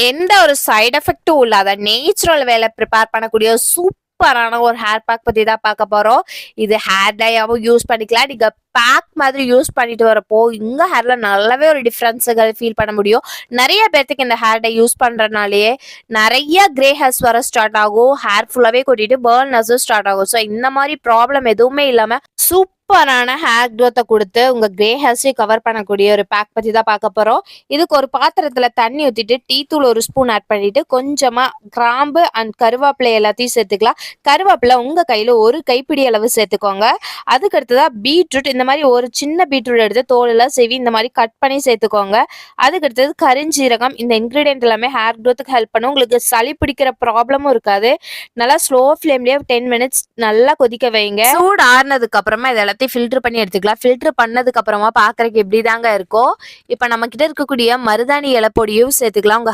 எந்த ஒரு சைடு எஃபெக்ட்டும் இல்லாத நேச்சுரல் வேல ப்ரிப்பேர் பண்ணக்கூடிய சூப்பரான ஒரு ஹேர் பேக் பத்தி தான் பார்க்க போறோம். இது ஹேர் டையாவும் யூஸ் பண்ணிக்கலாம். நீங்க பேக் மாதிரி யூஸ் பண்ணிட்டு வரப்போ உங்க ஹேர்ல நல்லாவே ஒரு டிஃபரன்ஸுகள் ஃபீல் பண்ண முடியும். நிறைய பேர்த்துக்கு இந்த ஹேர் டை யூஸ் பண்றதுனாலயே நிறைய கிரே ஹேர்ஸ் வர ஸ்டார்ட் ஆகும். ஹேர் ஃபுல்லாவே கொட்டிட்டு பர்ன்னஸும் ஸ்டார்ட் ஆகும். ஸோ இந்த மாதிரி ப்ராப்ளம் எதுவுமே இல்லாம சூப்பரான ஹேர் க்ரோத்தை கொடுத்து உங்க கிரே ஹேர்ஸையும் கவர் பண்ணக்கூடிய ஒரு பேக் பத்தி தான் பார்க்க போறோம். இதுக்கு ஒரு பாத்திரத்துல தண்ணி ஊத்திட்டு டீ தூள் ஒரு ஸ்பூன் ஆட் பண்ணிட்டு கொஞ்சமா கிராம்பு அண்ட் கருவேப்பிலை எல்லாத்தையும் சேர்த்துக்கலாம். கருவேப்பிலை உங்க கையில ஒரு கைப்பிடி அளவு சேர்த்துக்கோங்க. அதுக்கு அடுத்ததா பீட்ரூட், இந்த மாதிரி ஒரு சின்ன பீட்ரூட் எடுத்து தோலெல்லாம் செவி இந்த மாதிரி கட் பண்ணி சேர்த்துக்கோங்க. அதுக்கு அடுத்தது கரிஞ்சீரகம். இந்த இன்கிரீடியன்ட் எல்லாமே ஹேர் க்ரோத்துக்கு ஹெல்ப் பண்ணும். உங்களுக்கு சளி பிடிக்கிற ப்ராப்ளமும் இருக்காது. நல்லா ஸ்லோ ஃப்ளேம்லயே 10 மினிட்ஸ் நல்லா கொதிக்க வைங்க. சூடு ஆறுனதுக்கு அப்புறமா இதெல்லாம் ஃபில்டர் பண்ணி எடுத்துக்கலாம். ஃபில்டர் பண்ணதுக்கு அப்புறமா பாக்குறதுக்கு இப்படி தாங்க இருக்கும். இப்ப நம்ம கிட்ட இருக்கக்கூடிய மருதாணி இலை பொடியும் சேர்த்துக்கலாம். உங்க